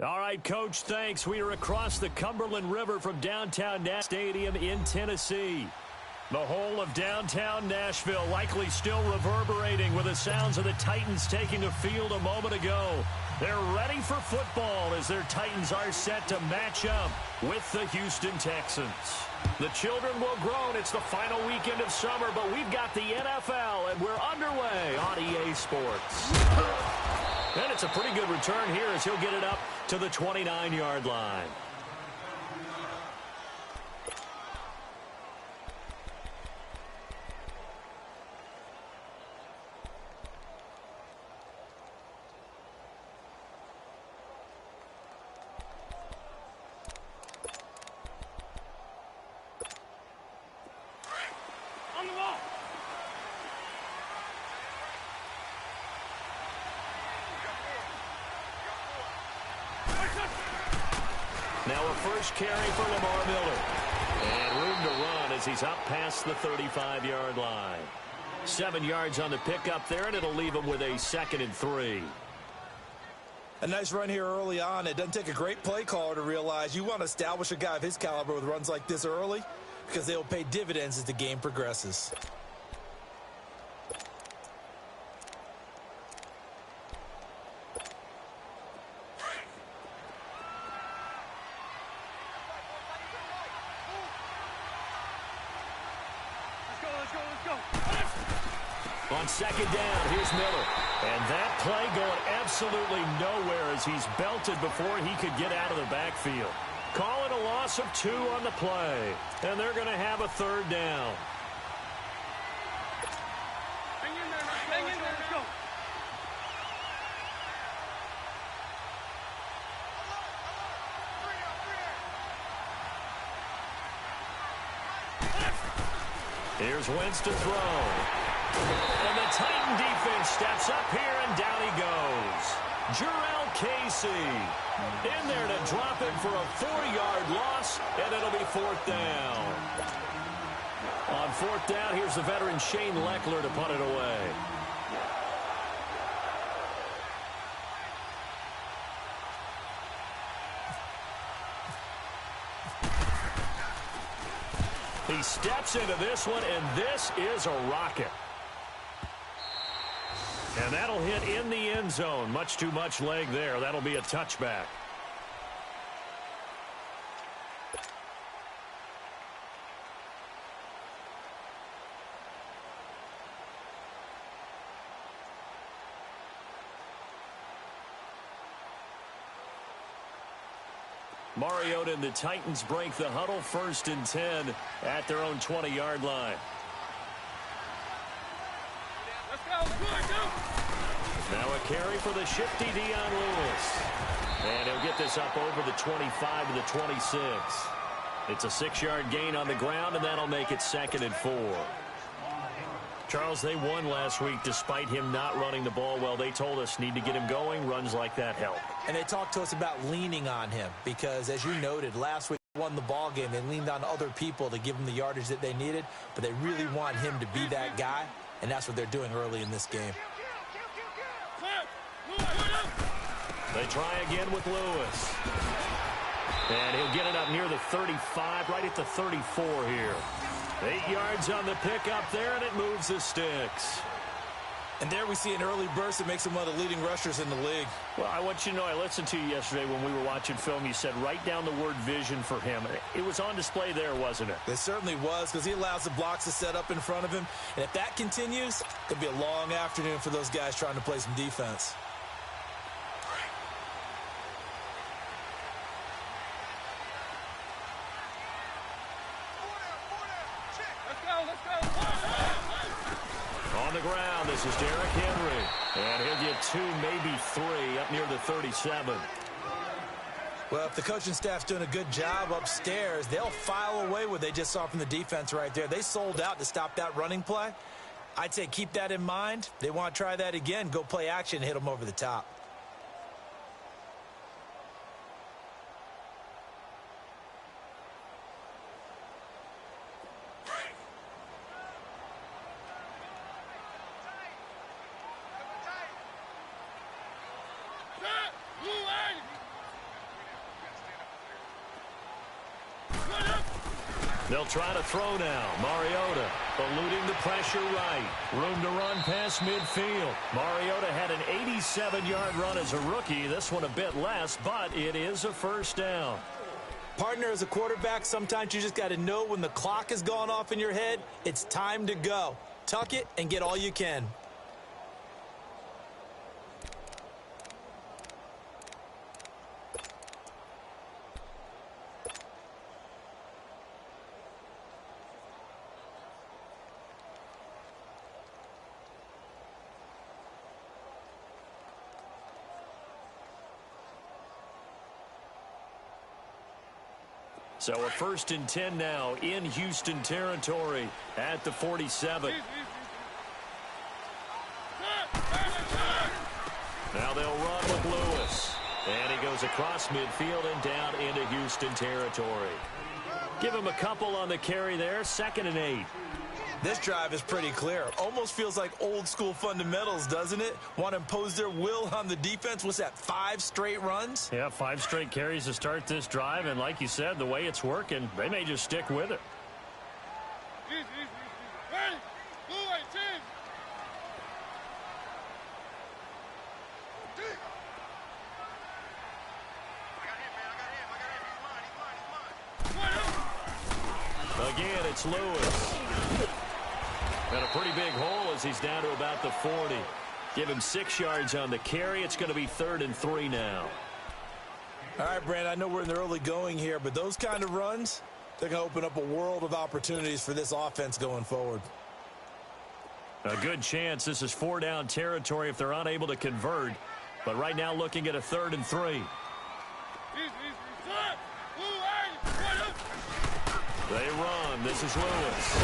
All right, Coach, thanks. We are across the Cumberland River from downtown Nashville Stadium in Tennessee. The whole of downtown Nashville likely still reverberating with the sounds of the Titans taking the field a moment ago. They're ready for football as their Titans are set to match up with the Houston Texans. The children will groan. It's the final weekend of summer, but we've got the NFL, and we're underway on EA Sports. And it's a pretty good return here as he'll get it up to the 29-yard line. Now a first carry for Lamar Miller. And room to run as he's up past the 35-yard line. 7 yards on the pickup there, and it'll leave him with a 2nd and 3. A nice run here early on. It doesn't take a great play caller to realize you want to establish a guy of his caliber with runs like this early because they will pay dividends as the game progresses. On 2nd down, here's Miller. And that play going absolutely nowhere as he's belted before he could get out of the backfield. Call it a loss of 2 on the play. And they're going to have a 3rd down. Hang in there, let's go. Here's Wentz to throw. And the Titan defense steps up here, and down he goes. Jurrell Casey in there to drop him for a 4-yard loss, and it'll be 4th down. On 4th down, here's the veteran Shane Leckler to punt it away. He steps into this one, and this is a rocket. And that'll hit in the end zone. Much too much leg there. That'll be a touchback. Mariota and the Titans break the huddle, 1st and 10 at their own 20-yard line. Now a carry for the shifty Dion Lewis. And he'll get this up over the 25 to the 26. It's a 6-yard gain on the ground, and that'll make it 2nd and 4. Charles, they won last week despite him not running the ball well. They told us need to get him going. Runs like that help. And they talked to us about leaning on him because, as you noted, last week they won the ball game. They leaned on other people to give them the yardage that they needed, but they really want him to be that guy, and that's what they're doing early in this game. They try again with Lewis. And he'll get it up near the 35, right at the 34 here. 8 yards on the pickup there, and it moves the sticks. And there we see an early burst that makes him one of the leading rushers in the league. Well, I want you to know, I listened to you yesterday when we were watching film. You said write down the word vision for him. It was on display there, wasn't it? It certainly was, because he allows the blocks to set up in front of him. And if that continues, it'll be a long afternoon for those guys trying to play some defense. On the ground, this is Derrick Henry. And he'll get 2, maybe 3, up near the 37. Well, if the coaching staff's doing a good job upstairs, they'll file away what they just saw from the defense right there. They sold out to stop that running play. I'd say keep that in mind. They want to try that again. Go play action and hit them over the top. They'll try to throw now. Mariota eluding the pressure right. Room to run past midfield. Mariota had an 87-yard run as a rookie. This one a bit less, but it is a first down. Partner, as a quarterback, sometimes you just got to know when the clock has gone off in your head, it's time to go. Tuck it and get all you can. So a 1st and 10 now in Houston territory at the 47. Now they'll run with Lewis. And he goes across midfield and down into Houston territory. Give him a couple on the carry there. 2nd and 8. This drive is pretty clear. Almost feels like old school fundamentals, doesn't it? Want to impose their will on the defense. What's that, 5 straight runs? Yeah, 5 straight carries to start this drive. And like you said, the way it's working, they may just stick with it. Again, it's Lewis. And a pretty big hole as he's down to about the 40. Give him 6 yards on the carry. It's going to be 3rd and 3 now. All right, Brand, I know we're in the early going here, but those kind of runs, they're going to open up a world of opportunities for this offense going forward. A good chance this is 4-down territory if they're unable to convert. But right now looking at a 3rd and 3. They run. This is Lewis.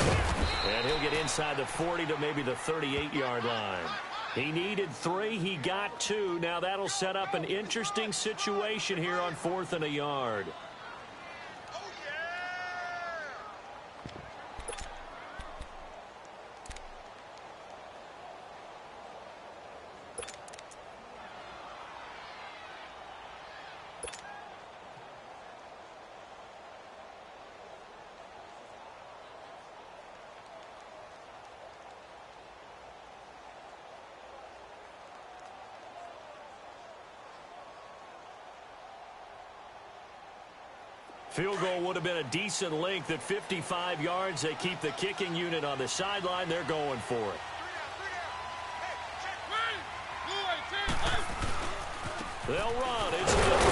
And he'll get inside the 40 to maybe the 38-yard line. He needed 3. He got 2. Now that'll set up an interesting situation here on 4th and a yard. Field goal would have been a decent length at 55 yards. They keep the kicking unit on the sideline. They're going for it. They'll run. It's good.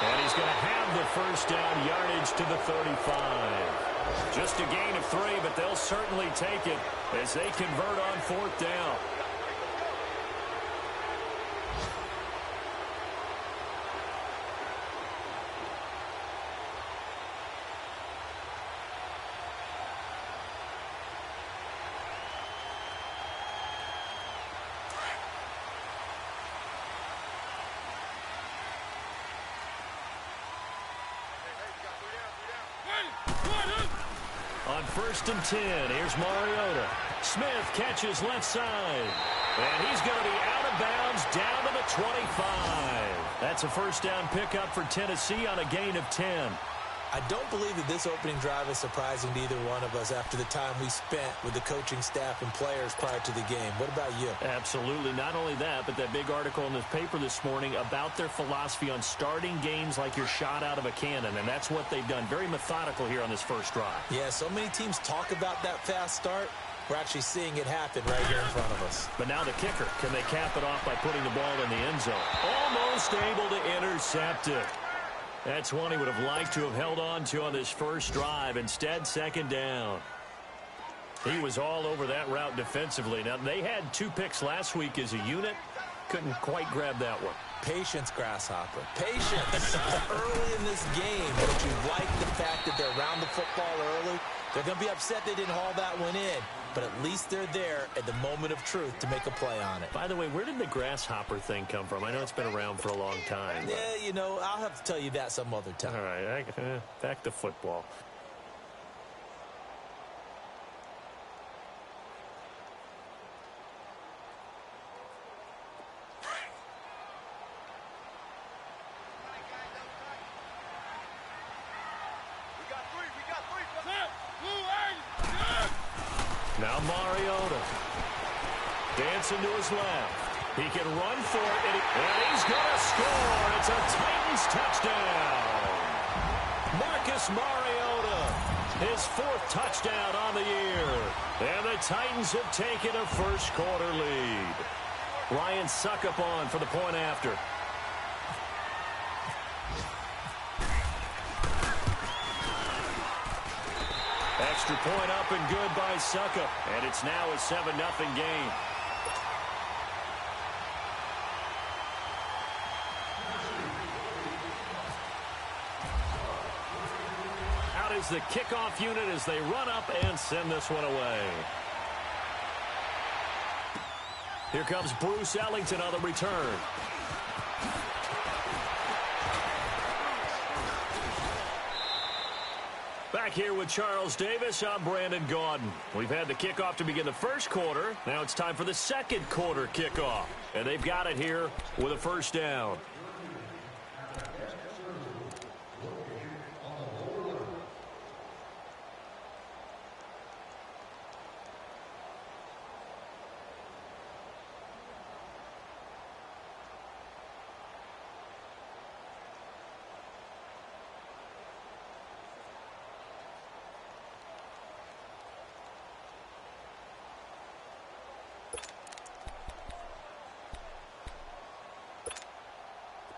And he's going to have the first down, yardage to the 35. Just a gain of 3, but they'll certainly take it as they convert on 4th down. On 1st and 10, here's Mariota. Smith catches left side. And he's going to be out of bounds down to the 25. That's a first down pickup for Tennessee on a gain of 10. I don't believe that this opening drive is surprising to either one of us after the time we spent with the coaching staff and players prior to the game. What about you? Absolutely. Not only that, but that big article in the paper this morning about their philosophy on starting games like you're shot out of a cannon, and that's what they've done. Very methodical here on this first drive. Yeah, so many teams talk about that fast start. We're actually seeing it happen right here in front of us. But now the kicker. Can they cap it off by putting the ball in the end zone? Almost able to intercept it. That's one he would have liked to have held on to on this first drive. Instead, 2nd down. He was all over that route defensively. Now, they had 2 picks last week as a unit. Couldn't quite grab that one. Patience, Grasshopper. Patience. Early in this game, but you like the fact that they're around the football early. They're going to be upset they didn't haul that one in, but at least they're there at the moment of truth to make a play on it. By the way, where did the grasshopper thing come from? I know it's been around for a long time. Yeah, you know, I'll have to tell you that some other time. All right, back to football. Now Mariota. Dancing to his left. He can run for it, and he's going to score. It's a Titans touchdown. Marcus Mariota, his 4th touchdown on the year. And the Titans have taken a first-quarter lead. Ryan Suckup on for the point after. Extra point up and good by Suckup. And it's now a 7-0 game. Out is the kickoff unit as they run up and send this one away. Here comes Bruce Ellington on the return. Back here with Charles Davis, I'm Brandon Gaudin. We've had the kickoff to begin the first quarter. Now it's time for the second quarter kickoff. And they've got it here with a first down.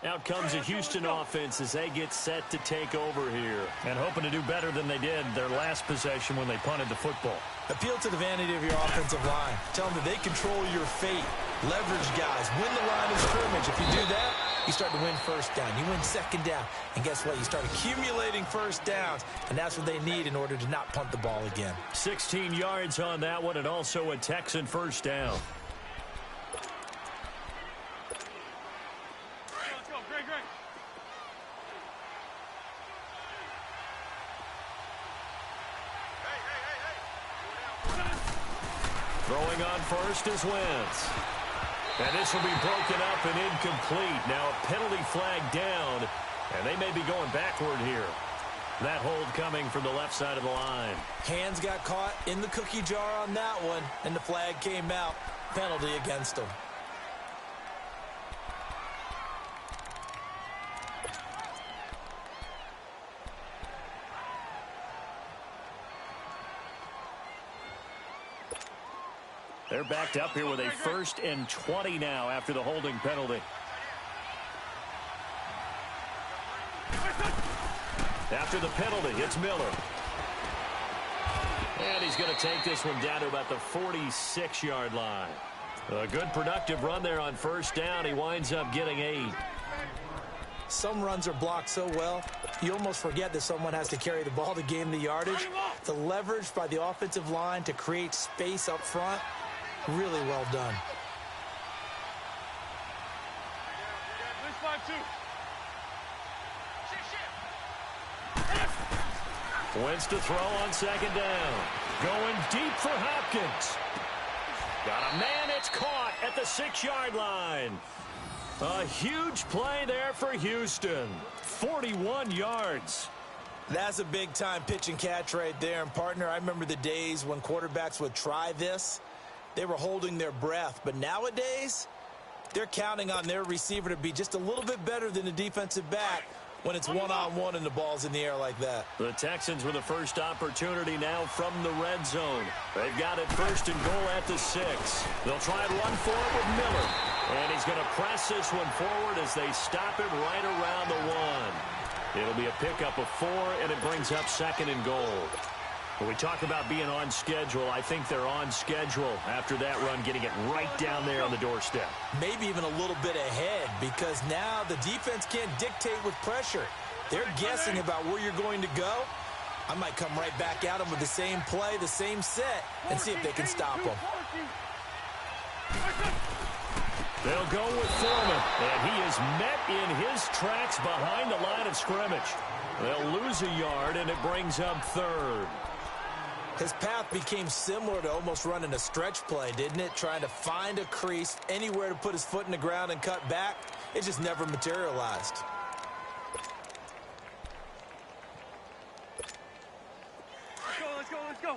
Out comes a Houston offense as they get set to take over here. And hoping to do better than they did their last possession when they punted the football. Appeal to the vanity of your offensive line. Tell them that they control your fate. Leverage guys. Win the line of scrimmage. If you do that, you start to win first down. You win second down. And guess what? You start accumulating first downs. And that's what they need in order to not punt the ball again. 16 yards on that one, and also a Texan first down. Throwing on first is Wentz. And this will be broken up and incomplete. Now a penalty flag down, and they may be going backward here. That hold coming from the left side of the line. Hands got caught in the cookie jar on that one, and the flag came out. Penalty against them. They're backed up here with a 1st and 20 now after the holding penalty. After the penalty, it's Miller. And he's going to take this one down to about the 46-yard line. A good productive run there on first down. He winds up getting 8. Some runs are blocked so well, you almost forget that someone has to carry the ball to gain the yardage. The leverage by the offensive line to create space up front, really well done. Wentz to throw on second down. Going deep for Hopkins. Got a man, it's caught at the 6-yard line. A huge play there for Houston. 41 yards. That's a big-time pitch and catch right there. And, partner, I remember the days when quarterbacks would try this. They were holding their breath. But nowadays, they're counting on their receiver to be just a little bit better than the defensive back when it's one-on-one and the ball's in the air like that. The Texans with the first opportunity now from the red zone. They've got it 1st and goal at the 6. They'll try and run for it with Miller. And he's going to press this one forward as they stop it right around the 1. It'll be a pickup of 4, and it brings up 2nd and goal. When we talk about being on schedule, I think they're on schedule after that run, getting it right down there on the doorstep. Maybe even a little bit ahead, because now the defense can't dictate with pressure. They're guessing about where you're going to go. I might come right back at them with the same play, the same set, and see if they can stop them. They'll go with Foreman, and he is met in his tracks behind the line of scrimmage. They'll lose a yard, and it brings up 3rd. His path became similar to almost running a stretch play, didn't it? Trying to find a crease, anywhere to put his foot in the ground and cut back. It just never materialized. Let's go.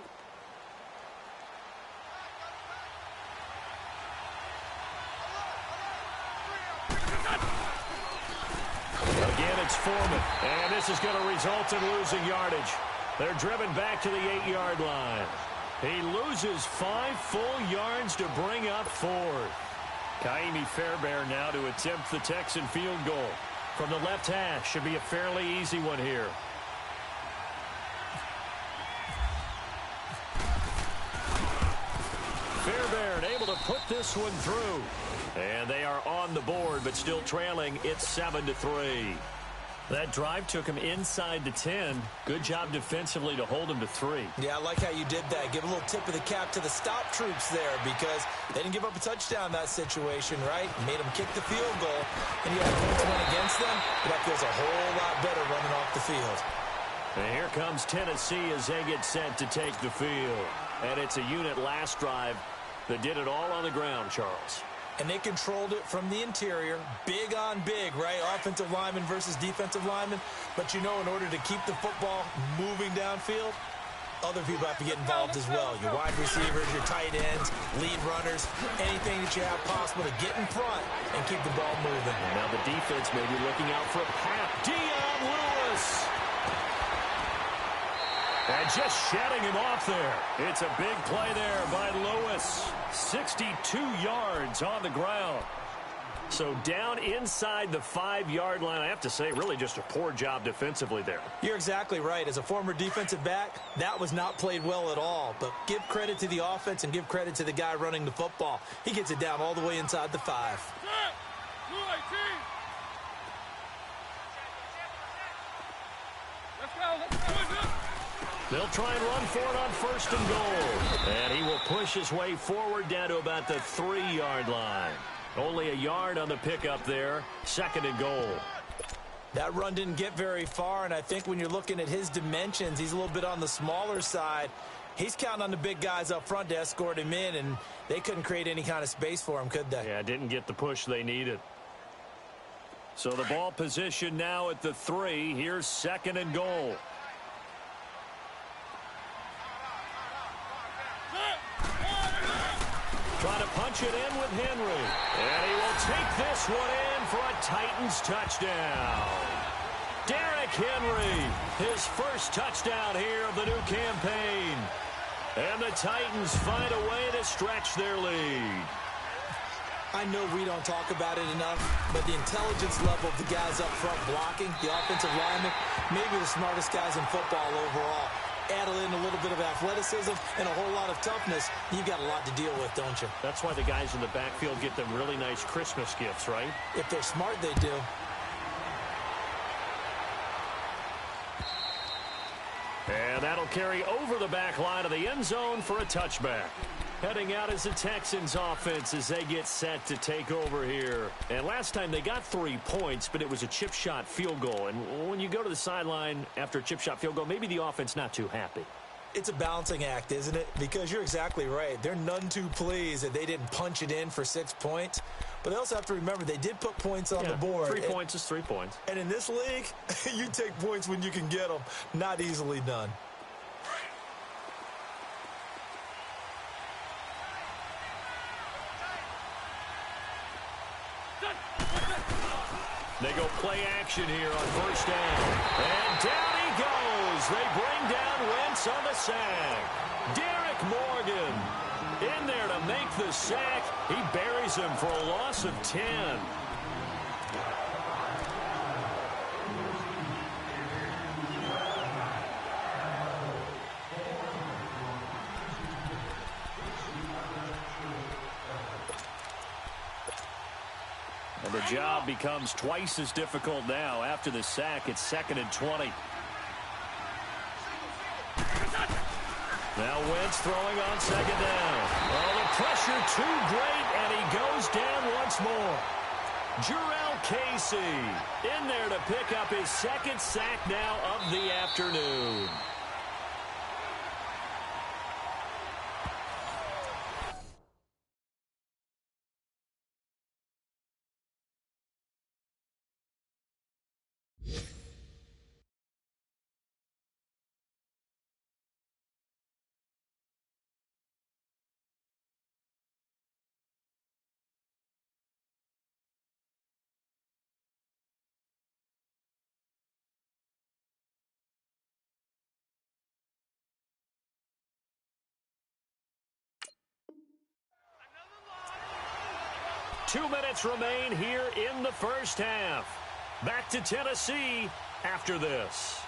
Again, it's Foreman. And this is going to result in losing yardage. They're driven back to the 8-yard line. He loses 5 full yards to bring up 4. Kaimi Fairbairn now to attempt the Texan field goal. From the left hash, should be a fairly easy one here. Fairbairn able to put this one through. And they are on the board, but still trailing. It's 7-3. That drive took him inside the 10. Good job defensively to hold him to 3. Yeah, I like how you did that. Give a little tip of the cap to the stop troops there because they didn't give up a touchdown in that situation, right? Made them kick the field goal, and you had points went against them, but that feels a whole lot better running off the field. And here comes Tennessee as they get set to take the field. And it's a unit last drive that did it all on the ground, Charles. And they controlled it from the interior, big on big, right? Offensive lineman versus defensive lineman. But you know, in order to keep the football moving downfield, other people have to get involved as well. Your wide receivers, your tight ends, lead runners, anything that you have possible to get in front and keep the ball moving. And now the defense may be looking out for a pat. Dion Lewis! And just shedding him off there. It's a big play there by Lewis. 62 yards on the ground. So down inside the 5-yard line. I have to say, really just a poor job defensively there. You're exactly right. As a former defensive back, that was not played well at all. But give credit to the offense and give credit to the guy running the football. He gets it down all the way inside the 5. Let's go. They'll try and run for it on 1st and goal. And he will push his way forward down to about the 3-yard line. Only a yard on the pickup there. 2nd and goal. That run didn't get very far, and I think when you're looking at his dimensions, he's a little bit on the smaller side. He's counting on the big guys up front to escort him in, and they couldn't create any kind of space for him, could they? Yeah, didn't get the push they needed. So the ball position now at the 3. Here's 2nd and goal. Trying to punch it in with Henry. And he will take this one in for a Titans touchdown. Derrick Henry, his first touchdown here of the new campaign. And the Titans find a way to stretch their lead. I know we don't talk about it enough, but the intelligence level of the guys up front blocking, the offensive linemen, maybe the smartest guys in football overall. Add in a little bit of athleticism and a whole lot of toughness, you've got a lot to deal with, don't you? That's why the guys in the backfield get them really nice Christmas gifts, right? If they're smart, they do. And that'll carry over the back line of the end zone for a touchback. Heading out is the Texans offense as they get set to take over here. And last time they got 3 points, but it was a chip shot field goal. And when you go to the sideline after a chip shot field goal, maybe the offense not too happy. It's a balancing act, isn't it? Because you're exactly right. They're none too pleased that they didn't punch it in for 6 points. But they also have to remember they did put points on the board. 3 points is 3 points. And in this league, you take points when you can get them. Not easily done. They go play action here on 1st down. And down he goes. They bring down Wentz on the sack. Derek Morgan in there to make the sack. He buries him for a loss of 10. And the job becomes twice as difficult now. After the sack, it's 2nd and 20. Now Wentz throwing on 2nd down. Oh, the pressure too great, and he goes down once more. Jurrell Casey in there to pick up his 2nd sack now of the afternoon. 2 minutes remain here in the first half. Back to Tennessee after this.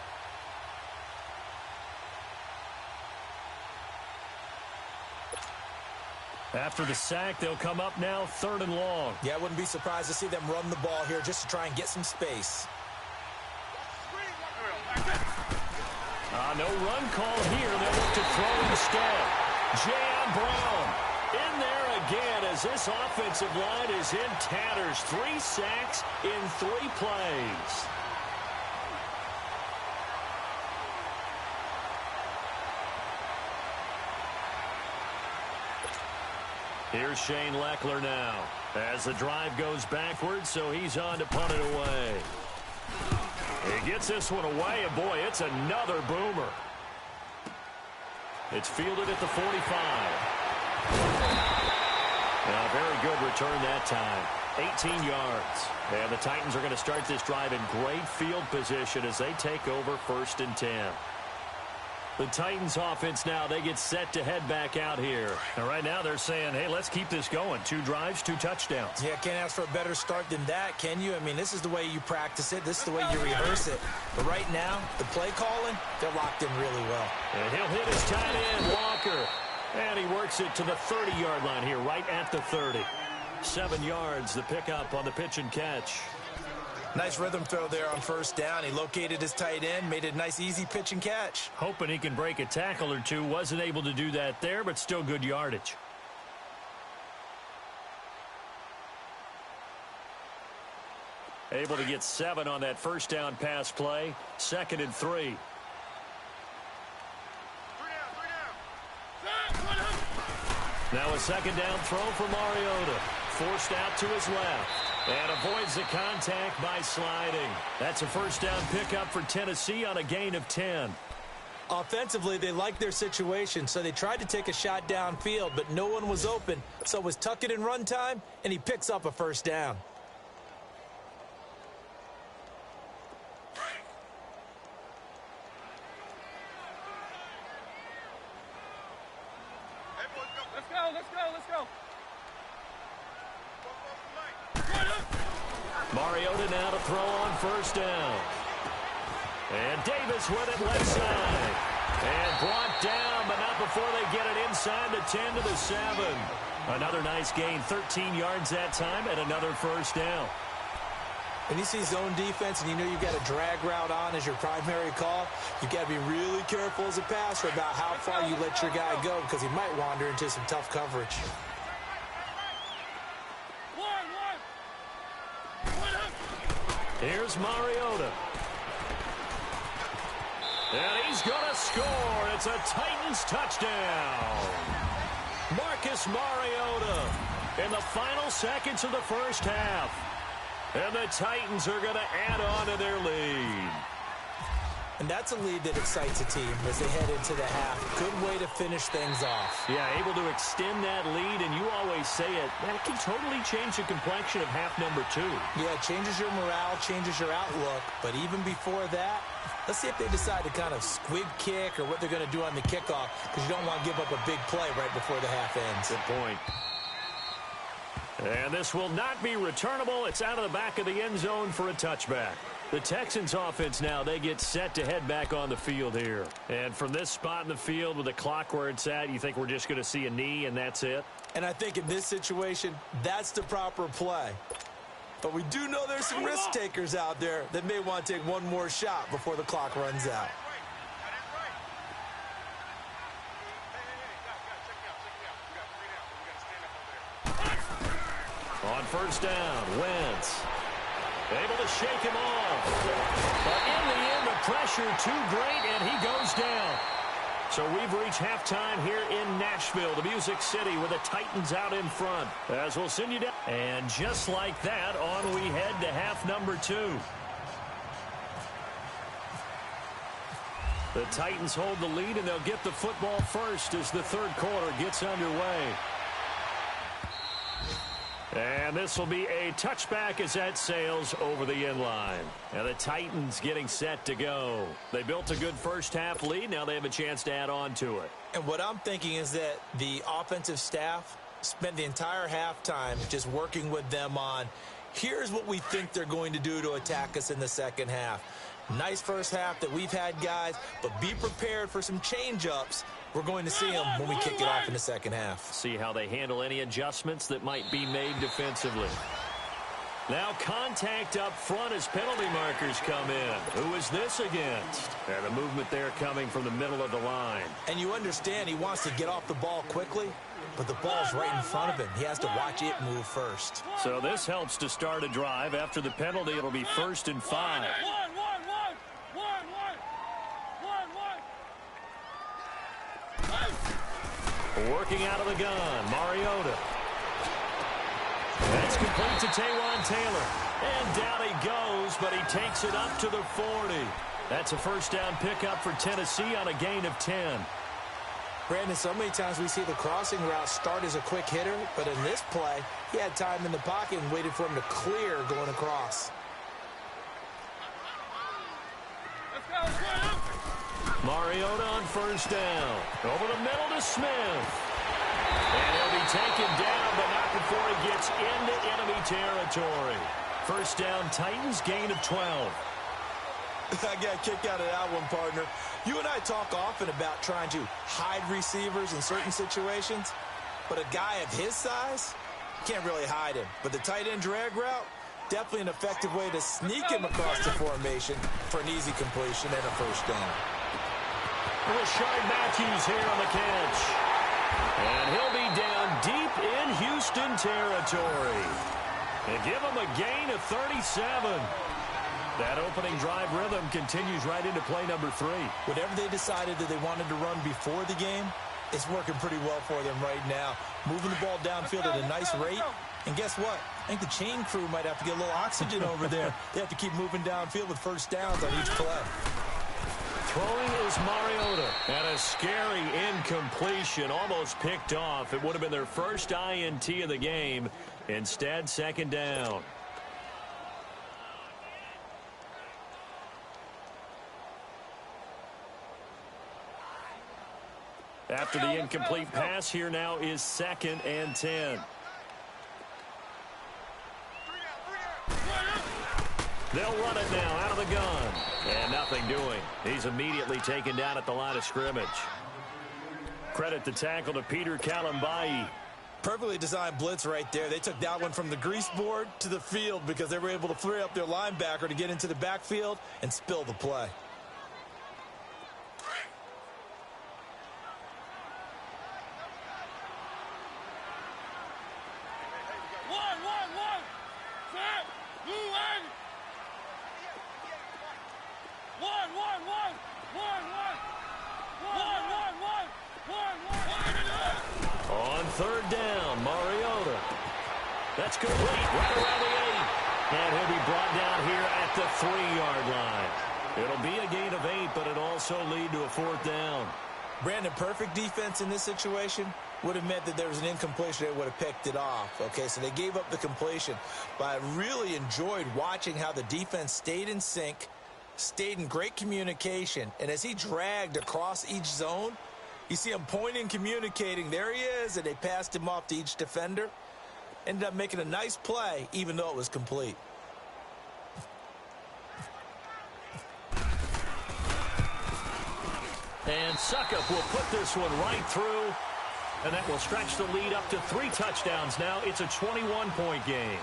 After the sack, they'll come up now 3rd and long. Yeah, I wouldn't be surprised to see them run the ball here just to try and get some space. No run call here. They'll look to throw instead. J.M. Brown in there again as this offensive line is in tatters. 3 sacks in 3 plays. Here's Shane Leckler now as the drive goes backwards, so he's on to punt it away. He gets this one away, and boy, it's another boomer. It's fielded at the 45. Now, very good return that time. 18 yards. And the Titans are going to start this drive in great field position as they take over 1st and 10. The Titans offense now, they get set to head back out here. And right now they're saying, hey, let's keep this going. 2 drives, 2 touchdowns. Yeah, can't ask for a better start than that, can you? I mean, this is the way you practice it. This is the way you rehearse it. But right now, the play calling, they're locked in really well. And he'll hit his tight end, Walker. And he works it to the 30-yard line here, right at the 30. 7 yards, the pickup on the pitch and catch. Nice rhythm throw there on 1st down. He located his tight end, made it a nice, easy pitch and catch. Hoping he can break a tackle or two. Wasn't able to do that there, but still good yardage. Able to get 7 on that 1st down pass play. 2nd and 3. Now a 2nd down throw for Mariota. Forced out to his left. And avoids the contact by sliding. That's a 1st down pickup for Tennessee on a gain of 10. Offensively, they liked their situation, so they tried to take a shot downfield, but no one was open. So it was tuck it in run time, and he picks up a 1st down. Mariota now to throw on 1st down. And Davis with it left side. And brought down, but not before they get it inside the 10 to the 7. Another nice gain, 13 yards that time, and another 1st down. When you see zone defense and you know you've got a drag route on as your primary call, you've got to be really careful as a passer about how far you let your guy go because he might wander into some tough coverage. Here's Mariota. And he's going to score. It's a Titans touchdown. Marcus Mariota in the final seconds of the 1st half. And the Titans are going to add on to their lead. And that's a lead that excites a team as they head into the half. Good way to finish things off. Yeah, able to extend that lead, and you always say it, man, it can totally change the complexion of half number 2. Yeah, it changes your morale, changes your outlook. But even before that, let's see if they decide to kind of squib kick or what they're going to do on the kickoff, because you don't want to give up a big play right before the half ends. Good point. And this will not be returnable. It's out of the back of the end zone for a touchback. The Texans offense now, they get set to head back on the field here. And from this spot in the field with the clock where it's at, you think we're just going to see a knee and that's it? And I think in this situation, that's the proper play. But we do know there's some risk takers out there that may want to take one more shot before the clock runs out. On 1st down, Wentz able to shake him off. But in the end, the pressure too great, and he goes down. So we've reached halftime here in Nashville, the Music City, with the Titans out in front. As we'll send you down. And just like that, on we head to half number 2. The Titans hold the lead, and they'll get the football first as the 3rd quarter gets underway. And this will be a touchback as that sails over the end line. And the Titans getting set to go. They built a good 1st half lead. Now they have a chance to add on to it. And what I'm thinking is that the offensive staff spent the entire halftime just working with them on, here's what we think they're going to do to attack us in the second half. Nice first half that we've had, guys, but be prepared for some change-ups. We're going to see them when we kick it off in the second half. See how they handle any adjustments that might be made defensively. Now contact up front as penalty markers come in. Who is this against? And a movement there coming from the middle of the line. And you understand he wants to get off the ball quickly, but the ball's right in front of him. He has to watch it move first. So this helps to start a drive. After the penalty, it'll be 1st and 5. Working out of the gun, Mariota. That's complete to Taywan Taylor. And down he goes, but he takes it up to the 40. That's a first down pickup for Tennessee on a gain of 10. Brandon, so many times we see the crossing route start as a quick hitter, but in this play, he had time in the pocket and waited for him to clear going across. Mariota on first down. Over the middle to Smith. And he'll be taken down, but not before he gets into enemy territory. First down, Titans, gain of 12. I got a kick out of that one, partner. You and I talk often about trying to hide receivers in certain situations, but a guy of his size, can't really hide him. But the tight end drag route, definitely an effective way to sneak him across the formation for an easy completion and a first down. Rashard Matthews here on the catch. And he'll be down deep in Houston territory. They give him a gain of 37. That opening drive rhythm continues right into play number 3. Whatever they decided that they wanted to run before the game, it's working pretty well for them right now. Moving the ball downfield at a nice rate. And guess what? I think the chain crew might have to get a little oxygen over there. They have to keep moving downfield with first downs on each play. Throwing is Mariota. And a scary incompletion, almost picked off. It would have been their first INT of the game. Instead, second down. After the incomplete pass, here now is 2nd and 10. They'll run it now out of the gun. And nothing doing. He's immediately taken down at the line of scrimmage. Credit the tackle to Peter Kalambayi. Perfectly designed blitz right there. They took that one from the grease board to the field because they were able to free up their linebacker to get into the backfield and spill the play. On 3rd down, Mariota. That's complete right around the 8. And he'll be brought down here at the 3-yard line. It'll be a gain of 8, but it'll also lead to a 4th down. Brandon, perfect defense in this situation would have meant that there was an incompletion. They would have picked it off. Okay, so they gave up the completion. But I really enjoyed watching how the defense stayed in sync, stayed in great communication. And as he dragged across each zone, you see him pointing, communicating. There he is, and they passed him off to each defender. Ended up making a nice play, even though it was complete. And Suckup will put this one right through. And that will stretch the lead up to 3 touchdowns now. It's a 21-point game.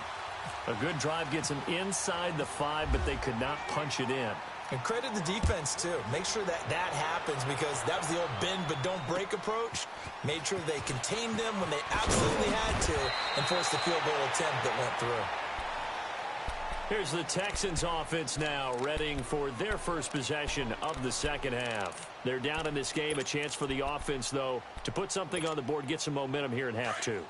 A good drive gets them inside the 5, but they could not punch it in. And credit the defense, too. Make sure that that happens because that was the old bend but don't break approach. Made sure they contained them when they absolutely had to and forced the field goal attempt that went through. Here's the Texans offense now, readying for their first possession of the second half. They're down in this game. A chance for the offense, though, to put something on the board, get some momentum here in half 2.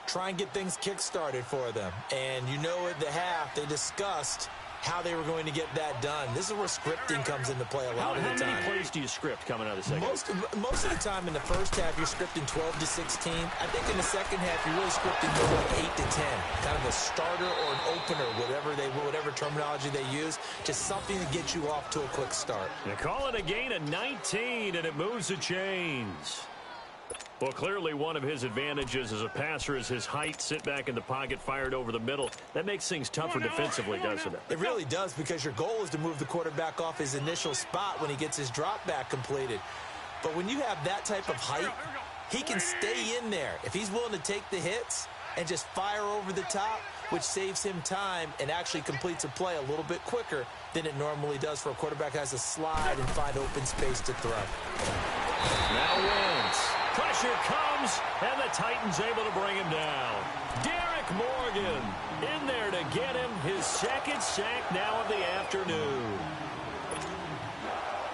Try and get things kick-started for them. And you know at the half, they discussed how they were going to get that done. This is where scripting comes into play a lot of the time. How many plays do you script coming out of the second? Most of the time in the first half, you're scripting 12 to 16. I think in the second half, you're really scripting more like 8 to 10. Kind of a starter or an opener, whatever terminology they use. Just something to get you off to a quick start. They call it a gain of 19, and it moves the chains. Well, clearly one of his advantages as a passer is his height. Sit back in the pocket, fired over the middle. That makes things tougher defensively, doesn't it? It really does, because your goal is to move the quarterback off his initial spot when he gets his drop back completed. But when you have that type of height, he can stay in there if he's willing to take the hits and just fire over the top, which saves him time and actually completes a play a little bit quicker than it normally does for a quarterback who has to slide and find open space to throw. Now Wentz. Pressure comes, and the Titans able to bring him down. Derek Morgan in there to get him his second sack now of the afternoon.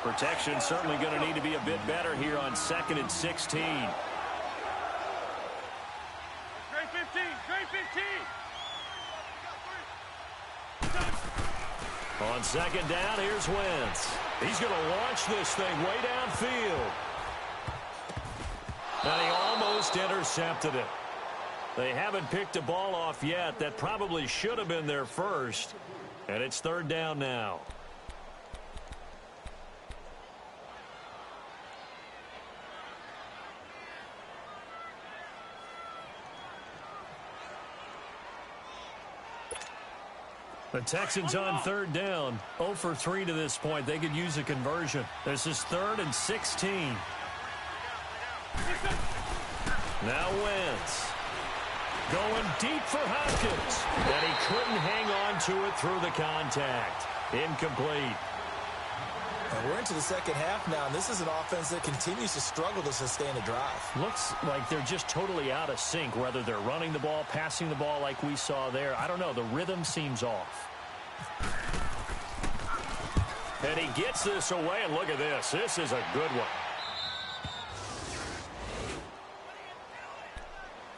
Protection certainly going to need to be a bit better here on 2nd and 16. Great 15, great 15. On 2nd down, here's Wentz. He's going to launch this thing way downfield. And he almost intercepted it. They haven't picked a ball off yet. That probably should have been their first. And it's 3rd down now. The Texans on 3rd down. 0 for 3 to this point. They could use a conversion. This is 3rd and 16. Now Wentz. Going deep for Hopkins. And he couldn't hang on to it through the contact. Incomplete. We're into the second half now, and this is an offense that continues to struggle to sustain a drive. Looks like they're just totally out of sync, whether they're running the ball, passing the ball like we saw there. I don't know. The rhythm seems off. And he gets this away, and look at this. This is a good one.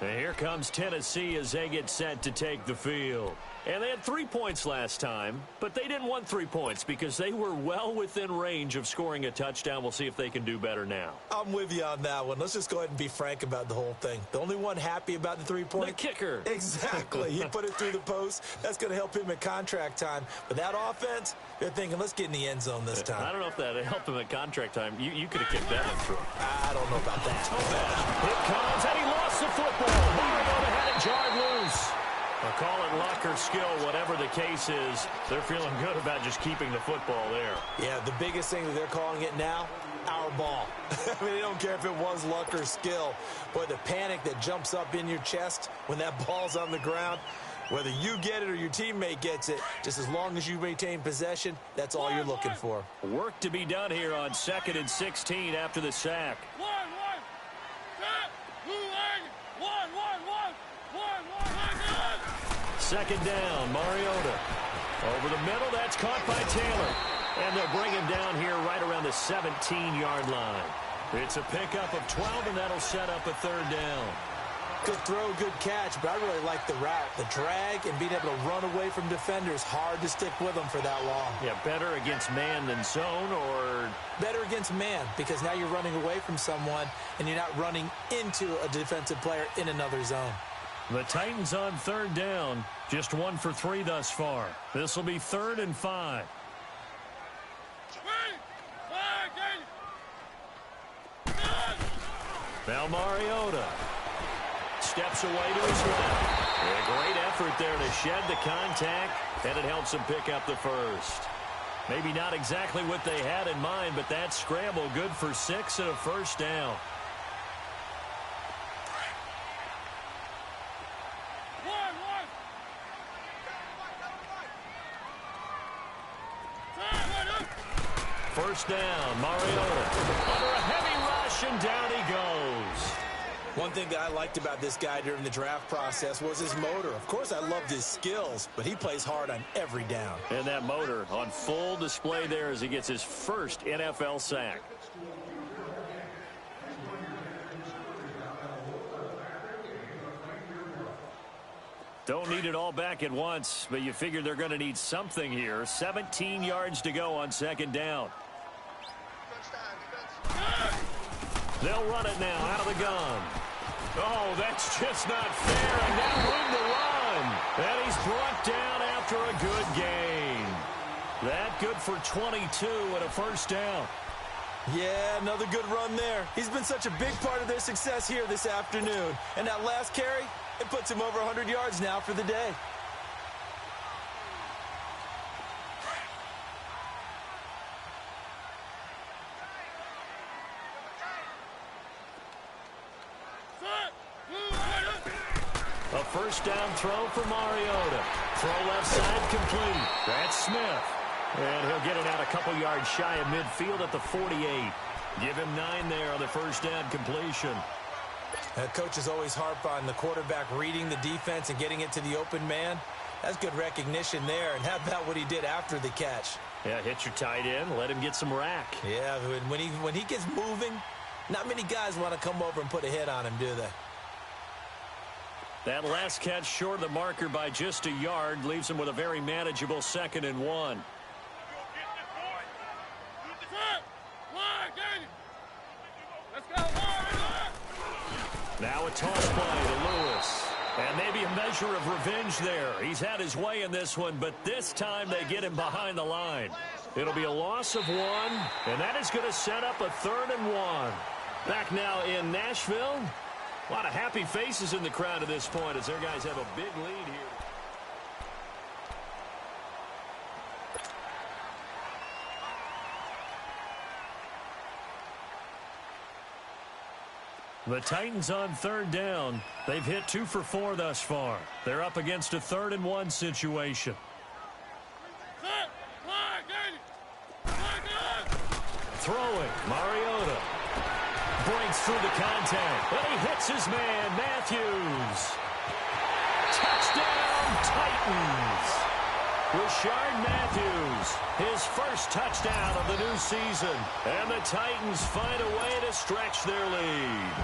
And here comes Tennessee as they get set to take the field. And they had 3 points last time, but they didn't want 3 points because they were well within range of scoring a touchdown. We'll see if they can do better now. I'm with you on that one. Let's just go ahead and be frank about the whole thing. The only one happy about the 3-point? The kicker. Exactly. He put it through the post. That's going to help him in contract time. But that offense, they're thinking, let's get in the end zone this time. I don't know if that helped him at contract time. You could have kicked that one through. I don't know about that. It comes, and he lost the football. Mariota had it jarred loose. I'll call it luck or skill, whatever the case is. They're feeling good about just keeping the football there. Yeah, the biggest thing that they're calling it now, our ball. I mean, they don't care if it was luck or skill. Boy, the panic that jumps up in your chest when that ball's on the ground, whether you get it or your teammate gets it, just as long as you maintain possession, that's all you're looking for. Work to be done here on 2nd and 16 after the sack. Second down, Mariota. Over the middle, that's caught by Taylor. And they'll bring him down here right around the 17-yard line. It's a pickup of 12, and that'll set up a 3rd down. Good throw, good catch, but I really like the route. The drag and being able to run away from defenders, hard to stick with them for that long. Yeah, better against man than zone, or? Better against man, because now you're running away from someone, and you're not running into a defensive player in another zone. The Titans on 3rd down, just 1 for 3 thus far. This will be 3rd and 5. Now Mariota steps away to his left. A great effort there to shed the contact, and it helps him pick up the first. Maybe not exactly what they had in mind, but that scramble good for 6 and a 1st down. First down, Mariota. Under a heavy rush, and down he goes. One thing that I liked about this guy during the draft process was his motor. Of course, I loved his skills, but he plays hard on every down. And that motor on full display there as he gets his first NFL sack. Don't need it all back at once, but you figure they're going to need something here. 17 yards to go on 2nd down. They'll run it now out of the gun. Oh, that's just not fair, and now room to run. And he's brought down after a good gain. That good for 22 and a 1st down. Yeah, another good run there. He's been such a big part of their success here this afternoon. And that last carry, it puts him over 100 yards now for the day. A first down throw for Mariota. Throw left side complete. That's Smith. And he'll get it out a couple yards shy of midfield at the 48. Give him 9 there on the first down completion. Coaches always harp on the quarterback reading the defense and getting it to the open man. That's good recognition there. And how about what he did after the catch? Yeah, hit your tight end. Let him get some rack. Yeah, when he gets moving, not many guys want to come over and put a hit on him, do they? That last catch short of the marker by just a yard leaves him with a very manageable 2nd and 1. Now a toss play to Lewis. And maybe a measure of revenge there. He's had his way in this one, but this time they get him behind the line. It'll be a loss of 1, and that is going to set up a 3rd and 1. Back now in Nashville. A lot of happy faces in the crowd at this point as their guys have a big lead here. The Titans on 3rd down. They've hit 2 for 4 thus far. They're up against a 3rd and 1 situation. Throwing, Mariota. Breaks through the contact. And he hits his man, Matthews. Touchdown, Titans. Rashard Matthews, his first touchdown of the new season. And the Titans find a way to stretch their lead.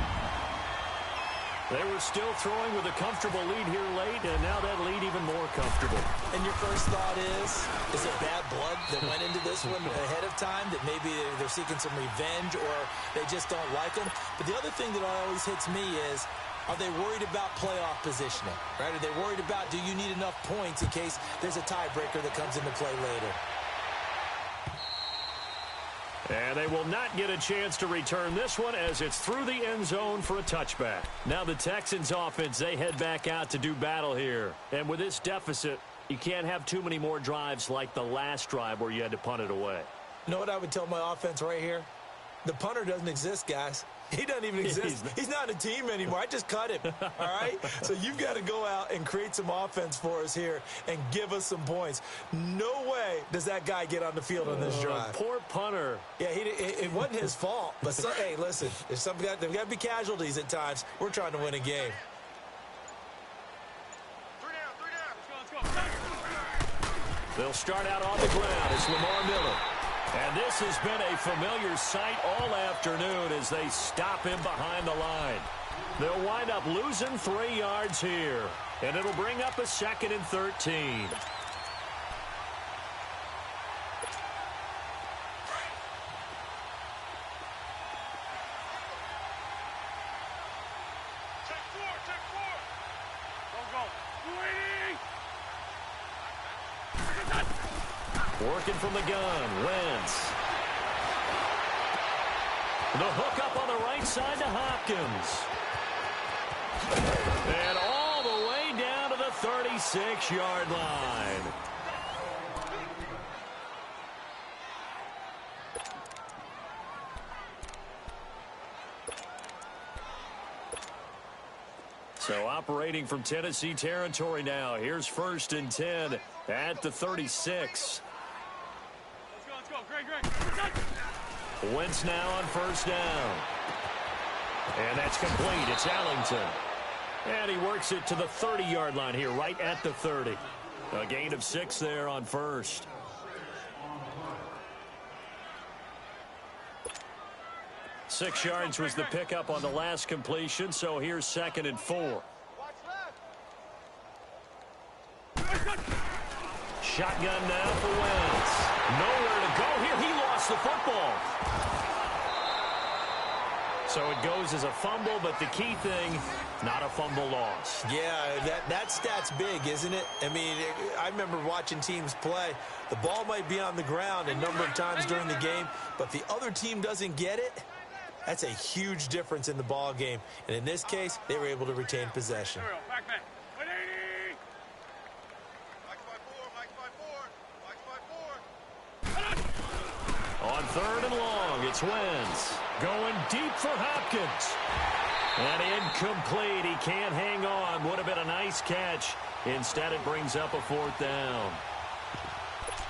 They were still throwing with a comfortable lead here late, and now that lead even more comfortable. And your first thought is it bad blood that went into this one ahead of time, that maybe they're seeking some revenge or they just don't like them? But the other thing that always hits me is, are they worried about playoff positioning? Right? Are they worried about, do you need enough points in case there's a tiebreaker that comes into play later? And they will not get a chance to return this one as it's through the end zone for a touchback. Now the Texans offense, they head back out to do battle here. And with this deficit, you can't have too many more drives like the last drive where you had to punt it away. You know what I would tell my offense right here? The punter doesn't exist, guys. He doesn't even exist. He's not a team anymore. I just cut him, all right? So you've got to go out and create some offense for us here and give us some points. No way does that guy get on the field on this drive. Poor punter. Yeah, it wasn't his fault. But, hey, listen, there's got to be casualties at times. We're trying to win a game. 3 down. Let's go. They'll start out on the ground. It's Lamar Miller. And this has been a familiar sight all afternoon as they stop him behind the line. They'll wind up losing 3 yards here. And it'll bring up a 2nd and 13. Take 4. Go. Working from the gun, Wentz. The hook up on the right side to Hopkins. And all the way down to the 36-yard line. So operating from Tennessee territory now. Here's 1st and 10 at the 36. Let's go. Great. Wentz now on 1st down. And that's complete. It's Allington. And he works it to the 30-yard line here, right at the 30. A gain of 6 there on 1st. Six yards was the pickup on the last completion, so here's 2nd and 4. Shotgun now for Wentz. Nowhere to go here. He lost the football. So it goes as a fumble, but the key thing, not a fumble loss. Yeah, that stat's big, isn't it? I mean, I remember watching teams play. The ball might be on the ground a number of times during the game, but the other team doesn't get it. That's a huge difference in the ball game. And in this case, they were able to retain possession. Back man. 180. On 3rd and long, it's Wentz. Going deep for Hopkins. And incomplete. He can't hang on. Would have been a nice catch. Instead, it brings up a 4th down.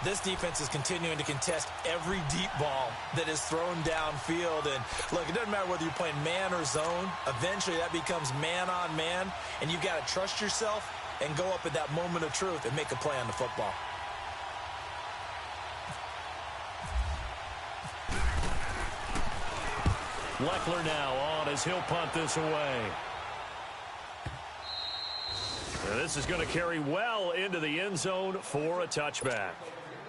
This defense is continuing to contest every deep ball that is thrown downfield. And, look, it doesn't matter whether you're playing man or zone. Eventually, that becomes man on man. And you've got to trust yourself and go up at that moment of truth and make a play on the football. Leckler now on as he'll punt this away. And this is going to carry well into the end zone for a touchback.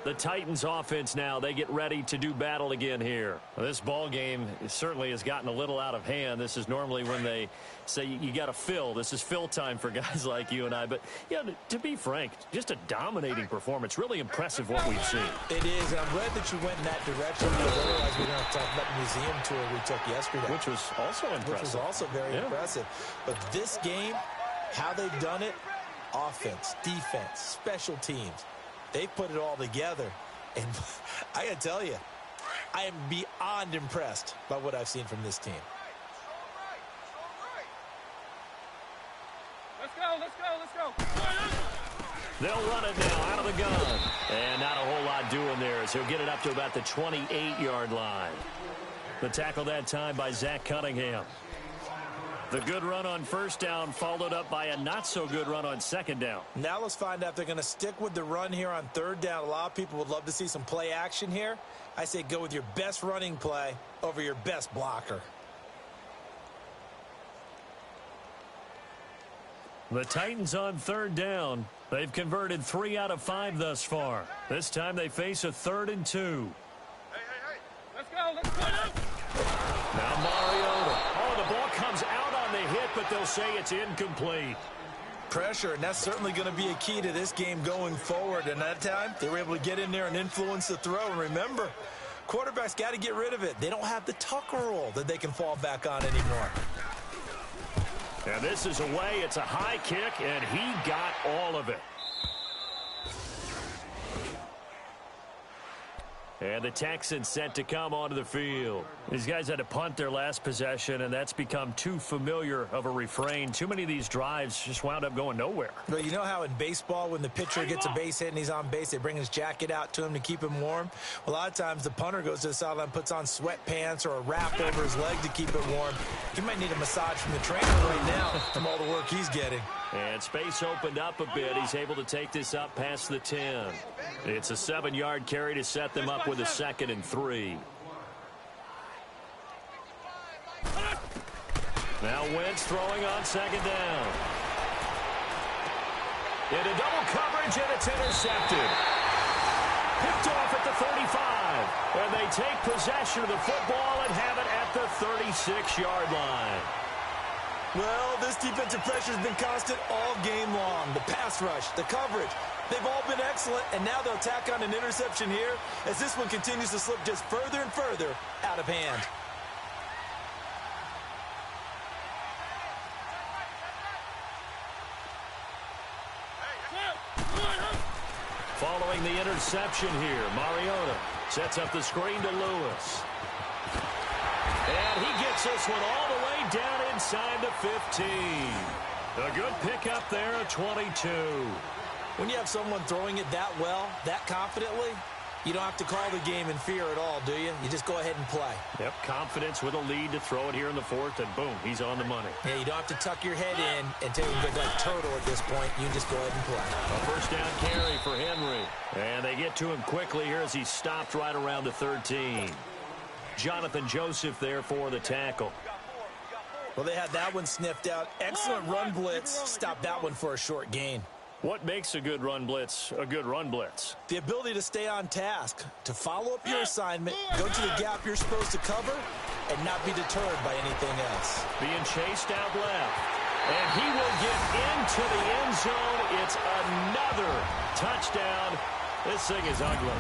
The Titans offense now, they get ready to do battle again here. Well, this ball game certainly has gotten a little out of hand. This is normally when they say you got to fill. This is fill time for guys like you and I. But, yeah, to be frank, just a dominating performance. Really impressive what we've seen. It is, and I'm glad that you went in that direction because otherwise we're going to talk about the museum tour we took yesterday. Which was also impressive. Which was also very impressive. But this game, how they've done it, offense, defense, special teams, they put it all together. And I got to tell you, I am beyond impressed by what I've seen from this team. Let's go. They'll run it now out of the gun. And not a whole lot doing there as he'll get it up to about the 28-yard line. The tackle that time by Zach Cunningham. The good run on 1st down followed up by a not-so-good run on 2nd down. Now let's find out if they're going to stick with the run here on 3rd down. A lot of people would love to see some play action here. I say go with your best running play over your best blocker. The Titans on 3rd down. They've converted 3 out of 5 thus far. This time they face a 3rd and 2. Hey. Let's go. Now Mariota. Oh, the ball comes out on the hit, but they'll say it's incomplete. Pressure, and that's certainly going to be a key to this game going forward. And that time, they were able to get in there and influence the throw. And remember, quarterbacks got to get rid of it. They don't have the tuck roll that they can fall back on anymore. And this is away. It's a high kick, and he got all of it. And the Texans set to come onto the field. These guys had to punt their last possession, and that's become too familiar of a refrain. Too many of these drives just wound up going nowhere. But you know how in baseball, when the pitcher gets a base hit and he's on base, they bring his jacket out to him to keep him warm? Well, a lot of times the punter goes to the sideline, puts on sweatpants or a wrap over his leg to keep it warm. He might need a massage from the trainer right now from all the work he's getting. And space opened up a bit. He's able to take this up past the 10. It's a 7-yard carry to set them up with a 2nd and 3. Now Wentz throwing on 2nd down. Into double coverage, and it's intercepted. Picked off at the 35. And they take possession of the football and have it at the 36-yard line. Well, this defensive pressure has been constant all game long. The pass rush, the coverage, they've all been excellent, and now they'll tack on an interception here as this one continues to slip just further and further out of hand. Following the interception here, Mariota sets up the screen to Lewis. And he gets this one all the way down inside the 15. A good pickup there at 22. When you have someone throwing it that well, that confidently, you don't have to call the game in fear at all, do you? You just go ahead and play. Yep, confidence with a lead to throw it here in the 4th, and boom, he's on the money. Yeah, you don't have to tuck your head in and take a good like turtle at this point. You just go ahead and play. A 1st down carry for Henry. And they get to him quickly here as he stopped right around the 13. Jonathan Joseph there for the tackle. Well, they had that one sniffed out. Excellent run blitz. Stopped that one for a short gain. What makes a good run blitz a good run blitz? The ability to stay on task, to follow up your assignment, go to the gap you're supposed to cover, and not be deterred by anything else. Being chased out left. And he will get into the end zone. It's another touchdown. This thing is ugly.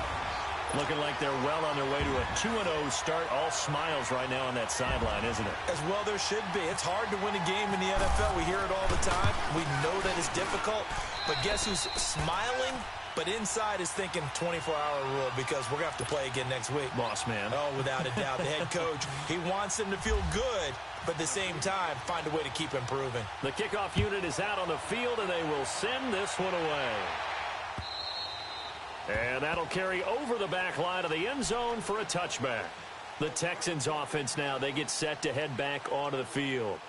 Looking like they're well on their way to a 2-0 start. All smiles right now on that sideline, isn't it? As well there should be. It's hard to win a game in the NFL. We hear it all the time. We know that it's difficult. But guess who's smiling? But inside is thinking 24-hour rule because we're going to have to play again next week. Boss man. Oh, without a doubt. The head coach, he wants them to feel good, but at the same time, find a way to keep improving. The kickoff unit is out on the field, and they will send this one away. And that'll carry over the back line of the end zone for a touchback. The Texans offense now, they get set to head back onto the field.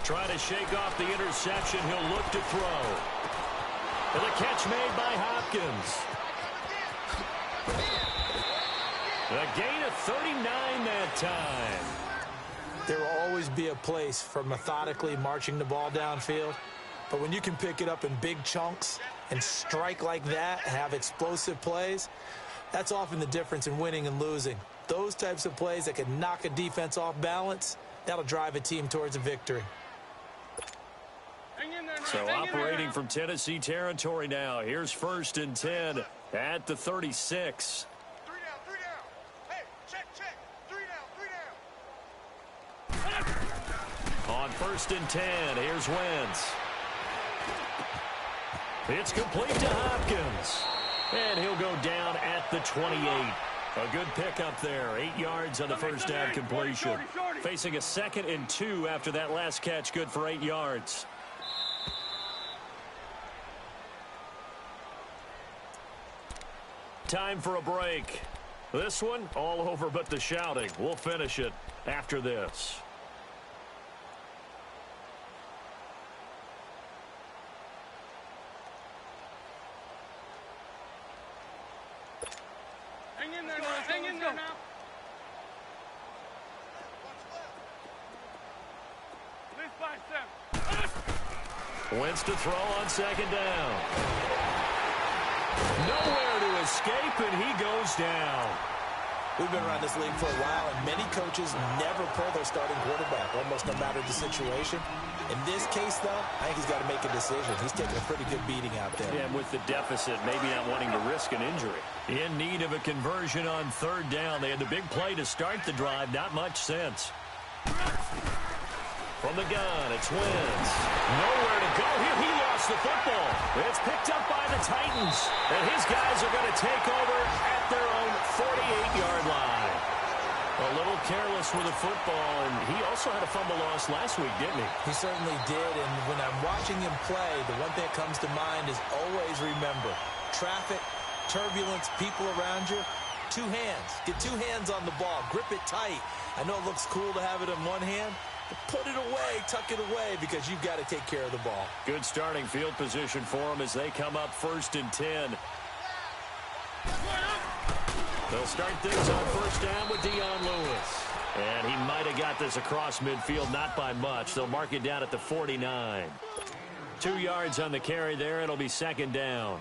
Trying to shake off the interception. He'll look to throw. And the catch made by Hopkins. A gain of 39 that time. There will always be a place for methodically marching the ball downfield. But when you can pick it up in big chunks and strike like that, have explosive plays, that's often the difference in winning and losing. Those types of plays that can knock a defense off balance, that'll drive a team towards a victory. So operating from Tennessee territory now. Here's 1st and 10 at the 36. 3 down. Hey, check. 3 down. On 1st and 10, here's Wentz. It's complete to Hopkins. And he'll go down at the 28. A good pickup there. 8 yards on the first down completion. Facing a 2nd and 2 after that last catch. Good for 8 yards. Time for a break. This one all over but the shouting. We'll finish it after this. Hang in there now. Least by 7. Wentz to throw on 2nd down. Nowhere to escape, and he goes down. We've been around this league for a while, and many coaches never pull their starting quarterback, almost no matter the situation. In this case, though, I think he's got to make a decision. He's taking a pretty good beating out there. Yeah, and with the deficit, maybe not wanting to risk an injury. In need of a conversion on 3rd down. They had the big play to start the drive. Not much sense. From the gun, it's Wentz. Nowhere to go here. He lost the football. It's picked up by the Titans. And his guys are going to take over at their own 48-yard line. A little careless with the football, and he also had a fumble loss last week, didn't he? He certainly did, and when I'm watching him play, the one thing that comes to mind is always remember, traffic, turbulence, people around you, 2 hands. Get 2 hands on the ball. Grip it tight. I know it looks cool to have it in one hand, but put it away, tuck it away, because you've got to take care of the ball. Good starting field position for them as they come up 1st and 10. They'll start things on 1st down with Dion Lewis. And he might have got this across midfield, not by much. They'll mark it down at the 49. 2 yards on the carry there. It'll be 2nd down.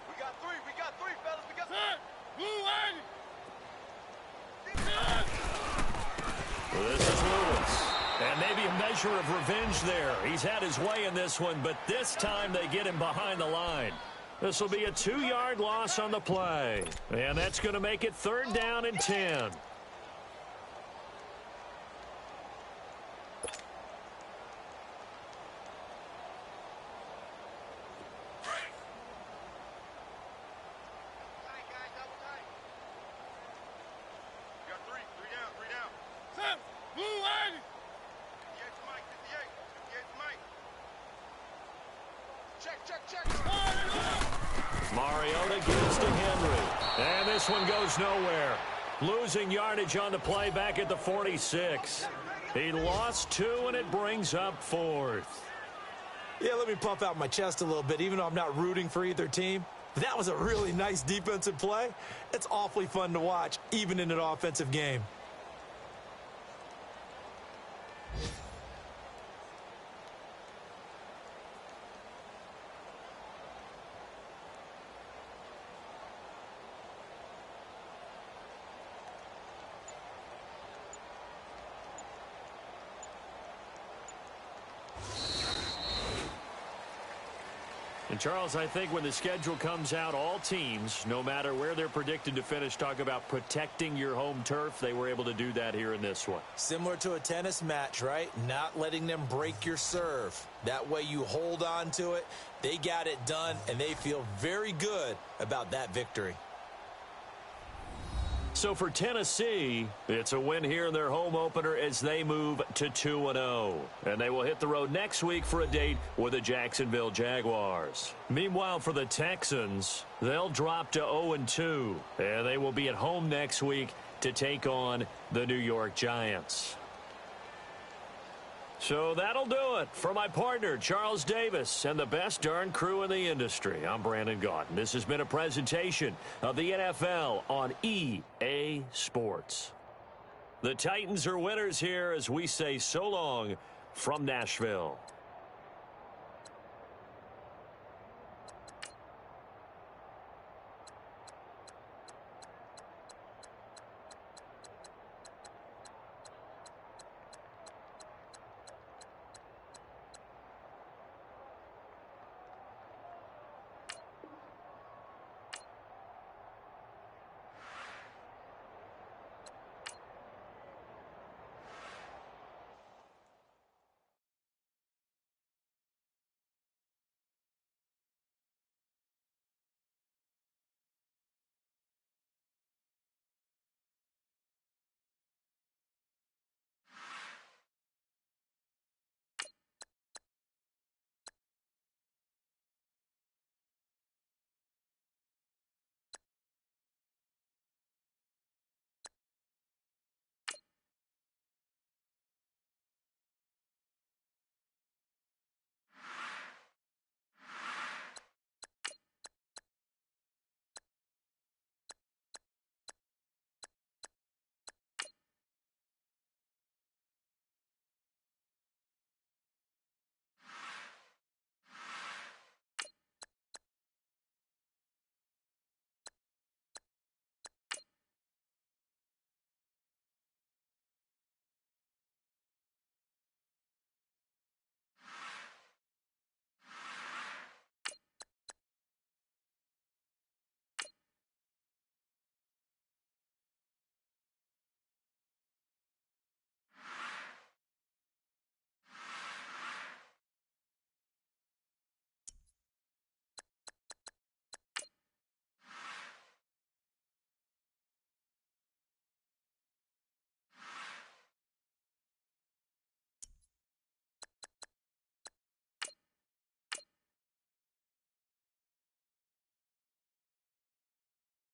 We got three, fellas. We got This is Lewis. And maybe a measure of revenge there. He's had his way in this one, but this time they get him behind the line. This will be a 2-yard loss on the play. And that's going to make it 3rd down and 10. Mariota gives to Henry. And this one goes nowhere. Losing yardage on the play back at the 46. He lost 2, and it brings up 4th. Yeah, let me puff out my chest a little bit, even though I'm not rooting for either team. That was a really nice defensive play. It's awfully fun to watch, even in an offensive game. And, Charles, I think when the schedule comes out, all teams, no matter where they're predicted to finish, talk about protecting your home turf. They were able to do that here in this one. Similar to a tennis match, right? Not letting them break your serve. That way you hold on to it. They got it done, and they feel very good about that victory. So for Tennessee, it's a win here in their home opener as they move to 2-0. And they will hit the road next week for a date with the Jacksonville Jaguars. Meanwhile, for the Texans, they'll drop to 0-2. And they will be at home next week to take on the New York Giants. So that'll do it for my partner, Charles Davis, and the best darn crew in the industry. I'm Brandon Gaudin. This has been a presentation of the NFL on EA Sports. The Titans are winners here as we say so long from Nashville.